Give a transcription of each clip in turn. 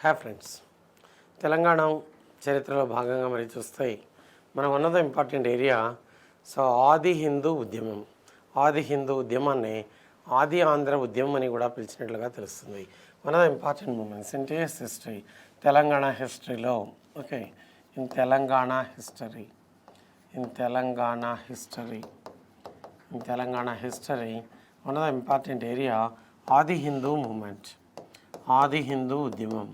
Hi friends, Telangana చరిత్రలో భాగంగా మరి చూస్తే మనం ఉన్నది ఇంపార్టెంట్ ఏరియా. సో ఆది హిందూ ఉద్యమం, ఆది హిందూ ఉద్యమాన్ని ఆది ఆంధ్ర ఉద్యమం అని కూడా పిలిచినట్లుగా తెలుస్తుంది. One of the important movements in TS history, Telangana హిస్టరీలో. Okay, in Telangana history, in Telangana history, in Telangana history one of the important area Adi Hindu movement, Adi Hindu ఉద్యమం,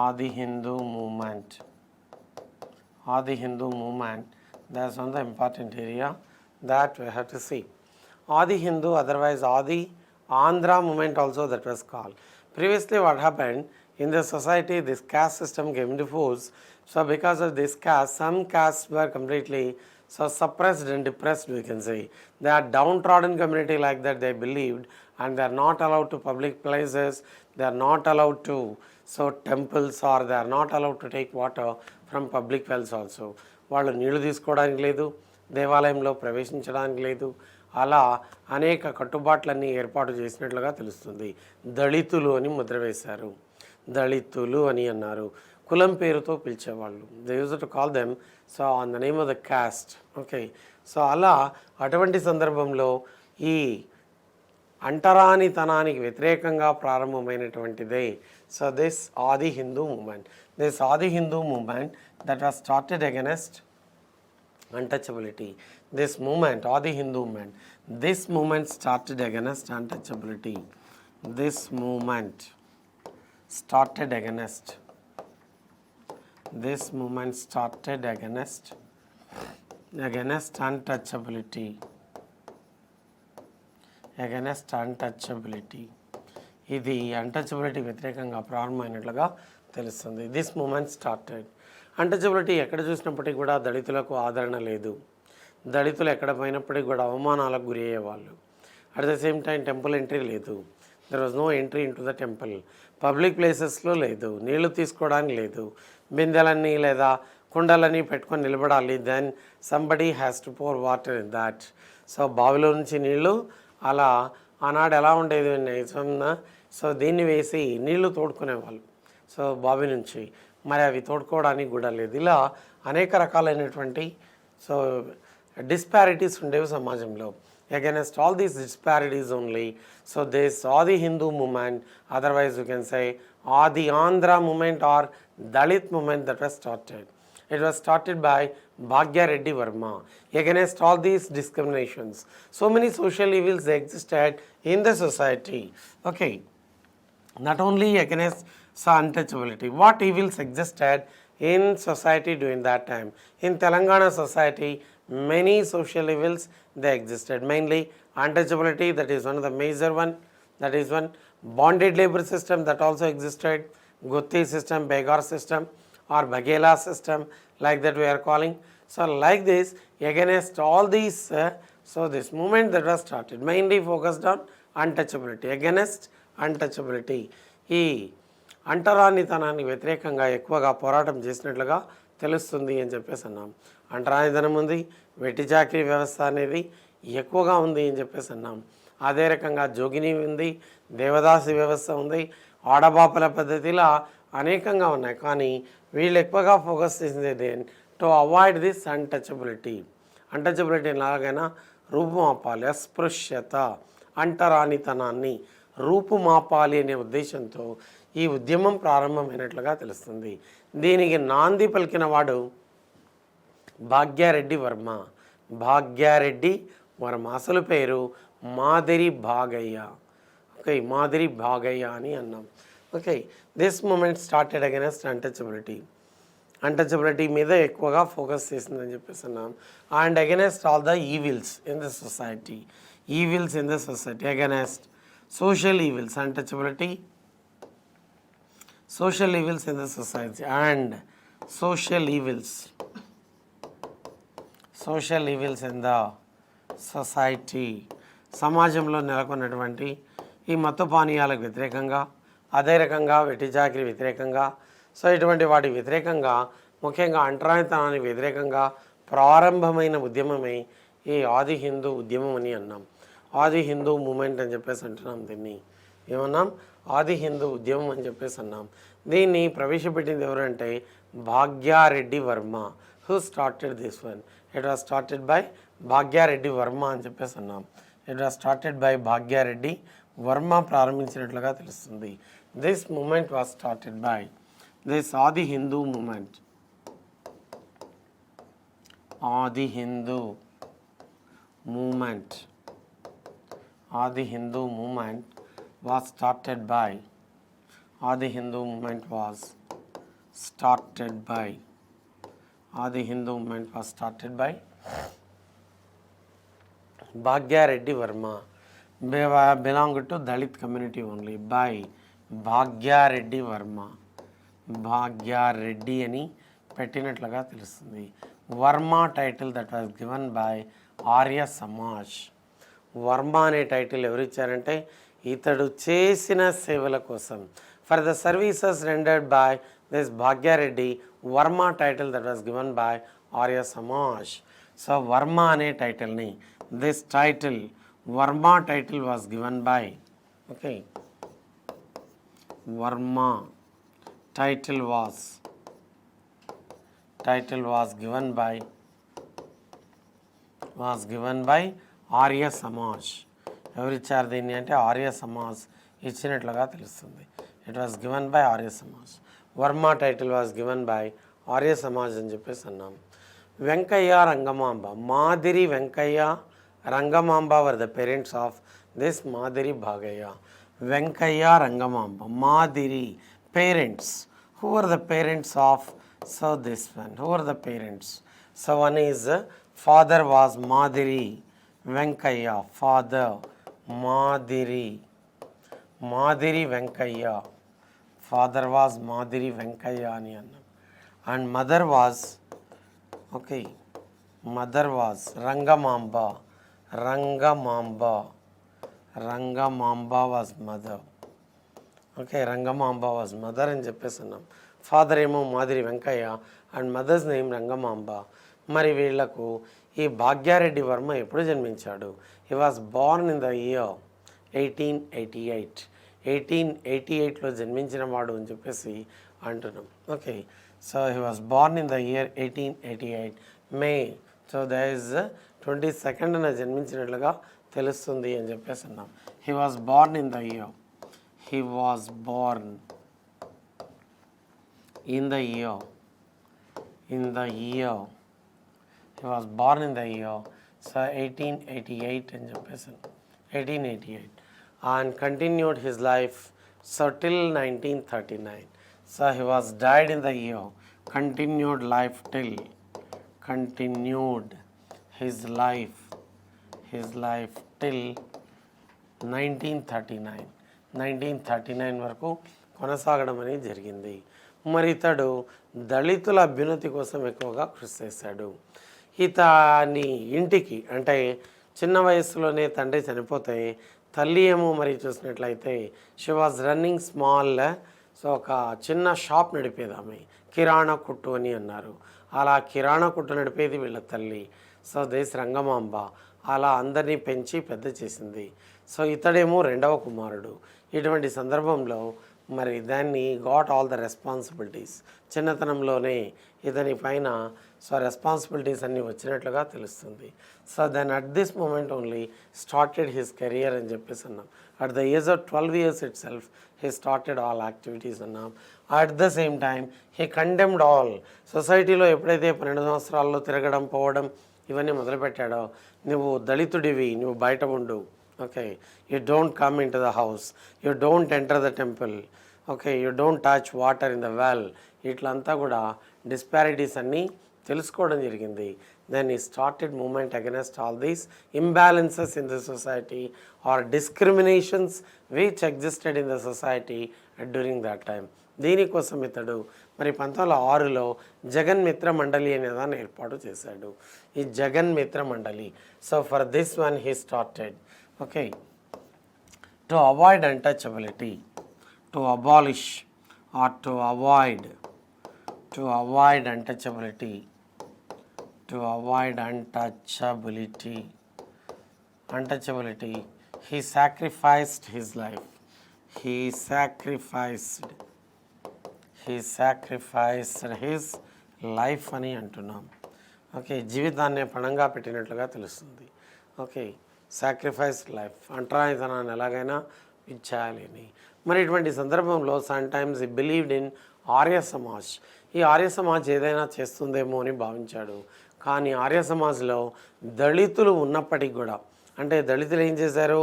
ఆది Hindu movement, Adi Hindu movement. That's one of the important area that we have to see. Adi Hindu, otherwise Adi Andhra movement also that was called. Previously what happened in the society, this caste system came into force. So because of this caste, some castes were completely suppressed and depressed, we can say. They are downtrodden community like that they believed, and they are not allowed to public places, they are not allowed to temples, or they are not allowed to take water from public wells also. వాళ్ళు నీళ్లు తీసుకోవడానికి లేదు, దేవాలయంలో ప్రవేశించడానికి లేదు. అలా అనేక కట్టుబాట్లన్నీ ఏర్పాటు చేసినట్లుగా తెలుస్తుంది. దళితులు అని ముద్ర వేశారు, దళితులు అని అన్నారు, కులం పేరుతో పిలిచేవాళ్ళు. They use to call them so on the name of the caste. Okay, so అలా అటువంటి సందర్భంలో ఈ అంటరానితనానికి వ్యతిరేకంగా ప్రారంభమైనటువంటిదే so this Adi Hindu movement. This Adi Hindu movement that was started against untouchability. This movement, Adi Hindu movement, this movement started against untouchability. This movement started against, this movement started against untouchability, against untouchability. ఇది untouchability వ్యతిరేకంగా ప్రారంభమైనట్లుగా తెలుస్తుంది. This movement started. Untouchability ఎక్కడ చూసినప్పటికీ కూడా దళితులకు ఆదరణ లేదు, దళితులు ఎక్కడ పోయినప్పటికీ కూడా అవమానాలకు గురి అయ్యేవాళ్ళు. At the same time temple entry లేదు, there was no entry into the temple. Public ప్లేసెస్లో లేదు, నీళ్లు తీసుకోవడానికి లేదు, బిందెలన్నీ లేదా కుండలన్నీ పెట్టుకొని నిలబడాలి. Then somebody has to pour water in that. So బావిలో నుంచి నీళ్లు అలా ఆనాడు ఎలా ఉండేది, సో దీన్ని వేసి నీళ్లు తోడుకునేవాళ్ళు సో బావి నుంచి. మరి అవి తోడుకోవడానికి కూడా లేదు. ఇలా అనేక రకాలైనటువంటి సో డిస్పారిటీస్ ఉండేవి సమాజంలో. Against all these disparities only so this Adi Hindu movement, otherwise you can say Adi Andhra movement or Dalit movement that was started. It was started by Bhagya Verma against all these discriminations. So many social evils existed in the society. Okay, not only against untouchability, what evils existed in society during that time? In Telangana society, many social evils they existed. Mainly untouchability, that is one of the major one. That is one. Bonded labor system that also existed. Gutti system, Begar system, or Bagela system, like that we are calling. So like this, against all these, so this movement that was started mainly focused on untouchability, against untouchability. ఈ అంటరానితనానికి వ్యతిరేకంగా ఎక్కువగా పోరాటం చేసినట్లుగా తెలుస్తుంది అని చెప్పేసి అన్నాం. అంటరానితనం ఉంది, వెట్టి చాకిరీ వ్యవస్థ అనేది ఎక్కువగా ఉంది అని చెప్పేసి అన్నాం. అదే రకంగా జోగిని ఉంది, దేవదాసి వ్యవస్థ ఉంది, ఆడబాపల పద్ధతిలా అనేకంగా ఉన్నాయి. కానీ వీళ్ళు ఎక్కువగా ఫోకస్ చేసింది to avoid this untouchability. Untouchability ఎలాగైనా రూపుమాపాలి, అస్పృశ్యత, అంటరానితనాన్ని రూపుమాపాలి అనే ఉద్దేశంతో ఈ ఉద్యమం ప్రారంభమైనట్లుగా తెలుస్తుంది. దీనికి నాంది పలికిన వాడు భాగ్యారెడ్డి వర్మ. భాగ్యారెడ్డి వర్మ అసలు పేరు మాదిరి భాగయ్య. ఓకే, మాదిరి భాగయ్య అని అన్నాం. Okay, this movement started against untouchability. Untouchability మీద ఎక్కువగా ఫోకస్ చేసిందని చెప్పేసి అన్నాం. And against all the evils in the society, evils in the society, against social evils, untouchability, social evils in the society, and social evils, social evils in the society. సమాజంలో నెలకొన్నటువంటి ఈ మత్తు పానీయాలకు వ్యతిరేకంగా, అదే రకంగా వెట్టి చాకిరీ వ్యతిరేకంగా, సో ఇటువంటి వాటి వ్యతిరేకంగా, ముఖ్యంగా అంటరానితనానికి వ్యతిరేకంగా ప్రారంభమైన ఉద్యమమే ఈ ఆది హిందూ ఉద్యమం అని అన్నాం. ఆది హిందూ మూమెంట్ అని చెప్పేసి అంటున్నాం. దీన్ని ఏమన్నాం? ఆది హిందూ ఉద్యమం అని చెప్పేసి అన్నాం. దీన్ని ప్రవేశపెట్టింది ఎవరంటే Bhagya Reddy Varma. Who started this one? It was started by Bhagya Reddy Varma అని చెప్పేసి అన్నాం. It was started by Bhagya Reddy Varma ప్రారంభించినట్లుగా తెలుస్తుంది. This movement was started by this Adi Hindu movement. Adi-Hindu movement. Adi-Hindu movement was started by. Adi-Hindu movement was started by. Adi-Hindu movement was started by Bhagya Verma. Belonged to Dalit community only. By Bhagya Reddy Verma. Bhagya Reddy అని పెట్టినట్లుగా తెలుస్తుంది. Varma title that was given by Arya Samaj. Varma అనే title ఎవరు ఇచ్చారంటే ఇతడు చేసిన సేవల కోసం, for the services rendered by this Bhagya Reddy, Varma title that was given by Arya Samaj. So Varma అనే టైటిల్ని, this title Varma title was given by, okay, Varma title was given by Arya Samaj. ఎవరు ఇచ్చారు దీన్ని అంటే ఆర్య సమాజ్ ఇచ్చినట్లుగా తెలుస్తుంది. It was given by Arya Samaj. Varma title was given by Arya Samaj అని చెప్పేసి అన్నాం. Venkayya Rangamamba, Madari Venkayya Rangamamba were the parents of this Madari Bhagayya. Venkayya Rangamamba, Madari parents. Who are the parents of? So this one, who are the parents? So one is father was Madiri Venkaya, father Madiri Venkaya, father was Madiri Venkaya ani annam. And mother was, okay, mother was Rangamamba was mother. Okay, Rangamamba was mother అని చెప్పేసి అన్నాం. Father ఏమో మాదిరి Venkaiah and mother's name Rangamamba. మరి వీళ్లకు ఈ భాగ్యారెడ్డి వర్మ ఎప్పుడు జన్మించాడు? He was Born in the year 1888. 1888లో జన్మించిన వాడు అని చెప్పేసి అంటున్నాం. Okay, so he was Born in the year 1888 May. So that is 22nd జన్మించినట్లుగా తెలుస్తుంది అని చెప్పేసి అన్నాం. He was Born in the year. He was born in the year. He was born in the year. So 1888 అని చెప్పేసి 1888 and continued his life so till 1939. So he was died in the year. Continued his life till 1939. 1939 వరకు కొనసాగడం అనేది జరిగింది. మరి ఇతడు దళితుల అభ్యున్నతి కోసం ఎక్కువగా కృషి చేశాడు. ఇతని ఇంటికి అంటే చిన్న వయసులోనే తండ్రి చనిపోతే తల్లి ఏమో మరి చూసినట్లయితే she was running small, so ఒక చిన్న షాప్ నడిపేది ఆమె, కిరాణా కుట్టు అని అన్నారు. అలా కిరాణా కుట్టు నడిపేది వీళ్ళ తల్లి. సో దేశ రంగమాంబ అలా అందరినీ పెంచి పెద్ద చేసింది. సో ఇతడేమో రెండవ కుమారుడు. ఇటువంటి సందర్భంలో మరి దాన్ని గాట్ ఆల్ ద రెస్పాన్సిబిలిటీస్, చిన్నతనంలోనే ఇతని పైన సో రెస్పాన్సిబిలిటీస్ అన్నీ వచ్చినట్లుగా తెలుస్తుంది. So then at this movement only started his career అని చెప్పేసి అన్నాం. At the age of 12 years itself he started all activities అన్నాం. At the same time he condemned all. సొసైటీలో ఎప్పుడైతే 12 సంవత్సరాల్లో తిరగడం పోవడం ఇవన్నీ మొదలుపెట్టాడో, నువ్వు దళితుడివి, నువ్వు బయట ఉండు, okay, you don't come into the house, you don't enter the temple, okay, you don't touch water in the well, ఇట్లంతా కూడా డిస్పారిటీస్ అన్నీ తెలుసుకోవడం జరిగింది. Then he started movement against all these imbalances in the society or discriminations which existed in the society during that time. దీనికోసం ఇతడు మరి 1906లో జగన్ మిత్ర మండలి అనే దాన్ని ఏర్పాటు చేశాడు. ఈ Jagan Mitra Mandali. So for this one he started, okay, to avoid untouchability, to abolish or to avoid untouchability, to avoid untouchability, he sacrificed his life. He sacrificed he sacrificed his life అని అంటున్నాం. ఓకే, జీవితాన్ని పణంగా పెట్టినట్లుగా తెలుస్తుంది. ఓకే, సాక్రిఫైస్ లైఫ్, అంటరానితనాన్ని ఎలాగైనా ఇచ్చేయాలి అని. మరి ఇటువంటి సందర్భంలో సమ్టైమ్స్ ఈ బిలీవ్డ్ ఇన్ ఆర్య సమాజ్. ఈ ఆర్య సమాజ్ ఏదైనా చేస్తుందేమో అని భావించాడు. కానీ ఆర్య సమాజ్లో దళితులు ఉన్నప్పటికీ కూడా, అంటే దళితులు ఏం చేశారు,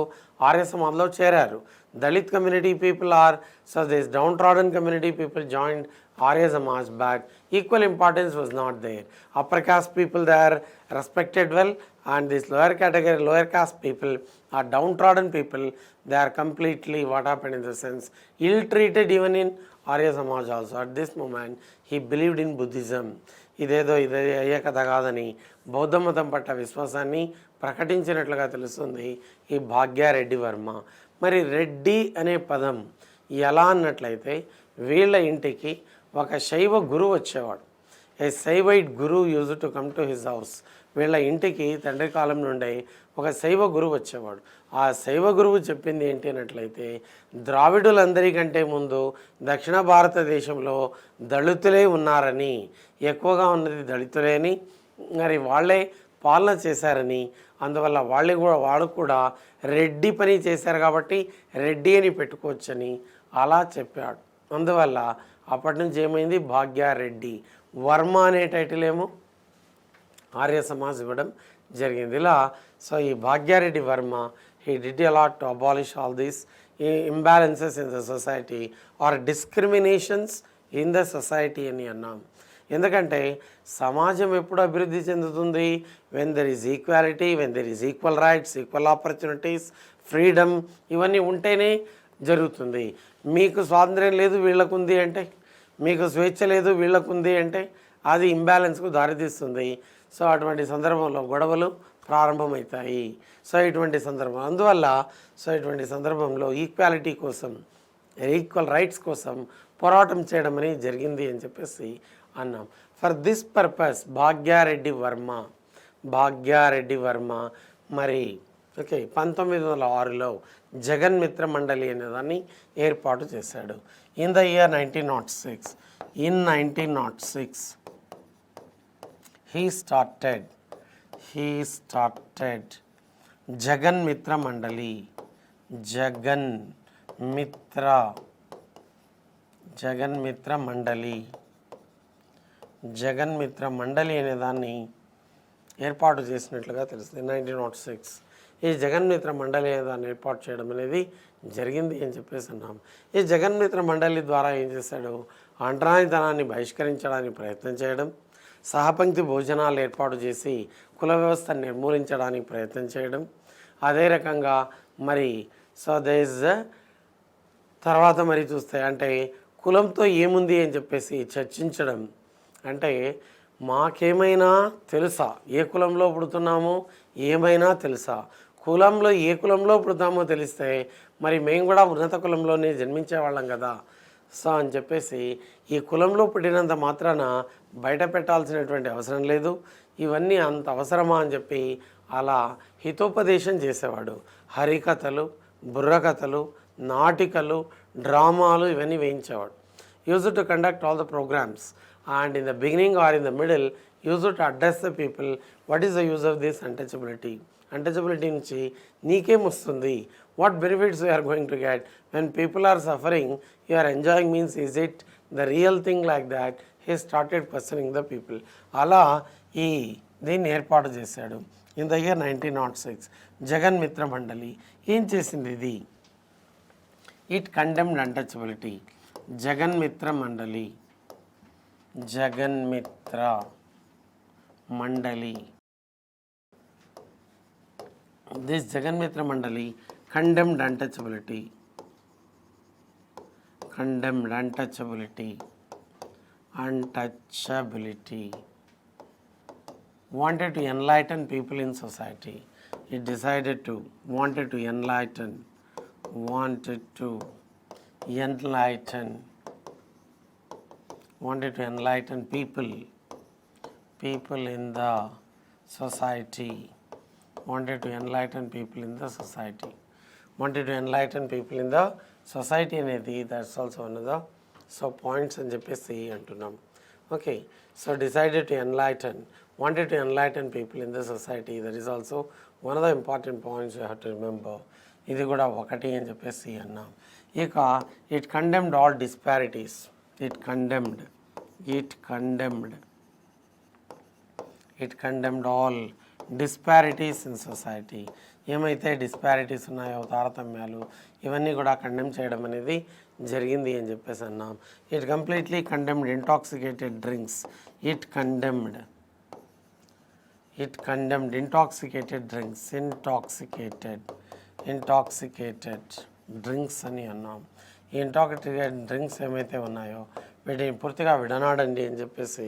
ఆర్య సమాజ్లో చేరారు. Dalit community people are so this downtrodden community people joined Arya Samaj, but equal importance was not there. Upper caste people, they are respected well, and this lower category, lower caste people are downtrodden people. They are completely, what happened in the sense, ill-treated even in Arya Samaj also. At this moment, he believed in Buddhism. ఇదేదో ఇదే అయ్యే కథ కాదని బౌద్ధ మతం పట్ల విశ్వాసాన్ని ప్రకటించినట్లుగా తెలుస్తుంది ఈ భాగ్యారెడ్డి వర్మ. మరి రెడ్డి అనే పదం ఎలా అన్నట్లయితే, వీళ్ళ ఇంటికి ఒక శైవ గురువు వచ్చేవాడు. ఏ శైవైట్ గురువు use to come to his house. వీళ్ళ ఇంటికి తండ్రి కాలం నుండి ఒక శైవ గురువు వచ్చేవాడు. ఆ శైవ గురువు చెప్పింది ఏంటి అన్నట్లయితే, ద్రావిడులందరికంటే ముందు దక్షిణ భారతదేశంలో దళితులే ఉన్నారని, ఎక్కువగా ఉన్నది దళితులే అని, మరి వాళ్ళే పాలన చేశారని, అందువల్ల వాళ్ళు కూడా రెడ్డి పని చేశారు కాబట్టి రెడ్డి అని పెట్టుకోవచ్చని అలా చెప్పాడు. అందువల్ల అప్పటి నుంచి ఏమైంది, భాగ్యారెడ్డి. వర్మ అనే టైటిల్ ఏమో ఆర్య సమాజ్ ఇవ్వడం జరిగింది. ఇలా సో ఈ Bhagya Reddy Varma, he did a lot to abolish all these imbalances in the society or discriminations in the society అని అన్నాం. ఎందుకంటే సమాజం ఎప్పుడు అభివృద్ధి చెందుతుంది, when there is equality, when there is equal rights, equal opportunities, freedom, ఇవన్నీ ఉంటేనే జరుగుతుంది. మీకు స్వాతంత్ర్యం లేదు వీళ్ళకుంది అంటే, మీకు స్వేచ్ఛ లేదు వీళ్ళకుంది అంటే అది ఇంబ్యాలెన్స్కు దారితీస్తుంది. సో అటువంటి సందర్భంలో గొడవలు ప్రారంభమవుతాయి. సో ఇటువంటి సందర్భం అందువల్ల ఇటువంటి సందర్భంలో ఈక్వాలిటీ కోసం, ఈక్వల్ రైట్స్ కోసం పోరాటం చేయడం అనేది జరిగింది అని చెప్పేసి అన్నాం. For this purpose Bhagya Reddy Varma మరి ఓకే 1906లో జగన్మిత్ర మండలి అనేదాన్ని ఏర్పాటు చేశాడు. In the year 1906 he started Jaganmitra మండలి. జగన్మిత్ర మండలి అనేదాన్ని ఏర్పాటు చేసినట్లుగా తెలుస్తుంది 1906. ఈ జగన్మిత్ర మండలి దాన్ని ఏర్పాటు చేయడం అనేది జరిగింది అని చెప్పేసి అన్నాం. ఈ జగన్మిత్ర మండలి ద్వారా ఏం చేశాడు, అంటరానితనాన్ని బహిష్కరించడానికి ప్రయత్నం చేయడం, సహపంక్తి భోజనాలు ఏర్పాటు చేసి కుల వ్యవస్థను నిర్మూలించడానికి ప్రయత్నం చేయడం, అదే రకంగా మరి సో దేస్ తర్వాత మరి చూస్తే అంటే కులంతో ఏముంది అని చెప్పేసి చర్చించడం. అంటే మాకేమైనా తెలుసా, ఏ కులంలో పుడుతున్నామో ఏమైనా తెలుసా, ఏ కులంలో పుడతామో తెలిస్తే మరి మేము కూడా ఉన్నత కులంలోనే జన్మించేవాళ్ళం కదా. సో అని చెప్పేసి ఈ కులంలో పుట్టినంత మాత్రాన బయట పెట్టాల్సినటువంటి అవసరం లేదు, ఇవన్నీ అంత అవసరమా అని చెప్పి అలా హితోపదేశం చేసేవాడు. హరికథలు, బుర్రకథలు, నాటికలు, డ్రామాలు ఇవన్నీ వేయించేవాడు. Used to conduct all the programmes and in the beginning or in the middle used to address the people, what is the use of this untouchability నుంచి నీకేం వస్తుంది, what benefits you are going to get when people are suffering, you are enjoying, means is it the real thing, like that he started questioning the people. అలా ఈ దీన్ని ఏర్పాటు చేశాడు. In the year 1906 Jaganmitra మండలి ఏం చేసింది, ఇది ఇట్ కండెమ్డ్ అన్టచబిలిటీ. జగన్మిత్ర మండలి this Jaganmitra Mandali condemned untouchability, wanted to enlighten people in society. It decided to wanted to enlighten people in the society. Wanted to enlighten people in the society అనేది, that's also one of the so points అని చెప్పేసి అంటున్నాం. Okay, so decided to enlighten, wanted to enlighten people in the society. That is also one of the important points you have to remember. ఇది కూడా ఒకటి అని చెప్పేసి అన్నాం. ఇక it condemned all disparities, it condemned all disparities in society. ఏమైతే disparities ఉన్నాయో, తారతమ్యాలు, ఇవన్నీ కూడా కండెమ్ చేయడం అనేది జరిగింది అని చెప్పేసి అన్నాం. It completely condemned intoxicated drinks, it condemned intoxicated drinks, intoxicated drinks అని అన్నాం. ఈ ఇంటాక్సికేటెడ్ డ్రింక్స్ ఏమైతే ఉన్నాయో వీటిని పూర్తిగా విడనాడండి అని చెప్పేసి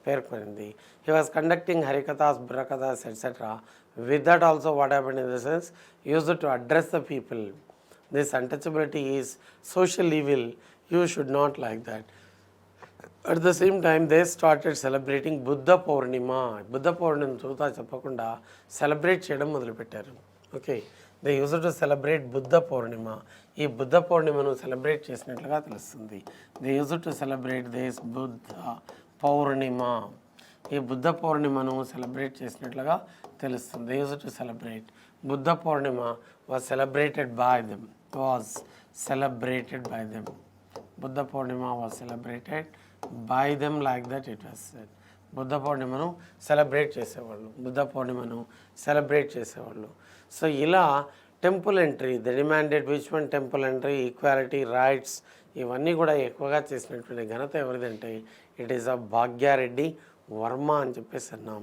పేర్కొనింది. హీ వాజ్ కండక్టింగ్ హరికథాస్, బుర్రకథాస్ etcetera. With that also what happened in the sense used to address the people. This untouchability is social evil, you should not like that. At the same time, they started celebrating Buddha Purnima. Buddha Purnima చూతా చెప్పకుండా celebrate చేయడం మొదలుపెట్టారు. Okay, they use to celebrate Buddha Purnima. ఈ బుద్ధ పౌర్ణిమను celebrate చేసినట్లుగా తెలుస్తుంది. They use to celebrate this Buddha Purnima. ఈ బుద్ధ పౌర్ణిమను సెలబ్రేట్ చేసినట్లుగా తెలుస్తుంది. They use to celebrate Buddha Purnima was celebrated by them, Buddha Purnima was celebrated by them, like that it was said. Buddha పౌర్ణిమను సెలబ్రేట్ చేసేవాళ్ళు. సో ఇలా temple entry, the demanded which one temple entry, equality, rights, ఇవన్నీ కూడా ఎక్కువగా చేసినటువంటి ఘనత ఎవరిదంటే it is of Bhagya Reddy Varma అని చెప్పేసి అన్నాం.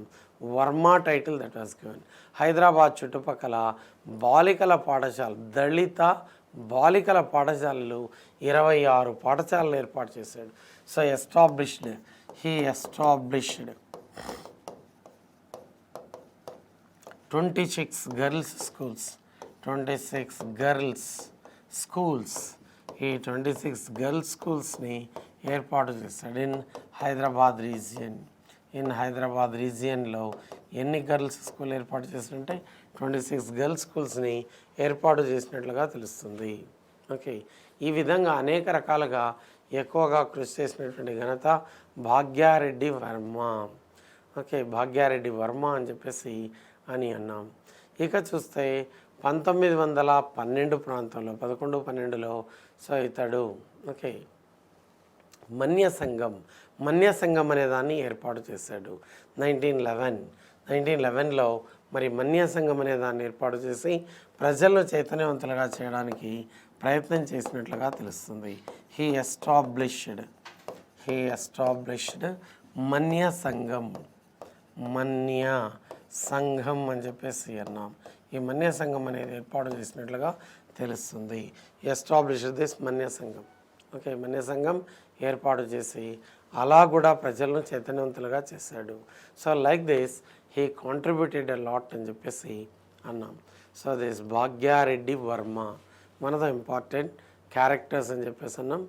Varma title that was given. Hyderabad చుట్టుపక్కల బాలికల పాఠశాల, దళిత బాలికల పాఠశాలలు 26 పాఠశాలలు ఏర్పాటు చేశాడు. So he established 26 girls schools, 26 girls schools. ఈ 26 గర్ల్స్ స్కూల్స్ని ఏర్పాటు చేశాడు ఇన్ హైదరాబాద్ రీజియన్లో. ఎన్ని గర్ల్స్ స్కూల్ ఏర్పాటు చేసినట్టే 26 గర్ల్స్ స్కూల్స్ని ఏర్పాటు చేసినట్లుగా తెలుస్తుంది. ఓకే, ఈ విధంగా అనేక రకాలుగా ఎక్కువగా కృషి చేసినటువంటి ఘనత భాగ్యారెడ్డి వర్మ. ఓకే, భాగ్యారెడ్డి వర్మ అని చెప్పేసి అని అన్నాం. ఇక చూస్తే 1912 ప్రాంతంలో 11-12లో సో ఇతడు ఓకే మన్య సంఘం అనే దాన్ని ఏర్పాటు చేశాడు. 1911లో మరి మన్య సంఘం అనే దాన్ని ఏర్పాటు చేసి ప్రజలను చైతన్యవంతులుగా చేయడానికి ప్రయత్నం చేసినట్లుగా తెలుస్తుంది. హీ ఎస్టాబ్లిష్డ్ మన్య సంఘం అని చెప్పేసి అన్నాం. ఈ మన్య సంఘం అనేది ఏర్పాటు చేసినట్లుగా తెలుస్తుంది. ఎస్టాబ్లిష్డ్ దిస్ మన్య సంఘం. ఓకే, మన్య సంఘం ఏర్పాటు చేసి అలా కూడా ప్రజలను చైతన్యవంతులుగా చేశాడు. So like this he contributed a lot అని చెప్పేసి అన్నాం. So this Bhagya Reddy Varma one of the important characters అని చెప్పేసి అన్నాం.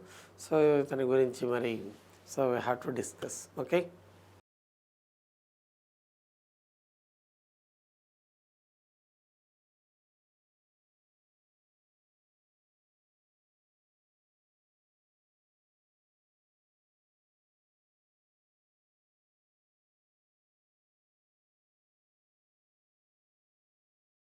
సో ఇతని గురించి మరి so we have to discuss. Okay.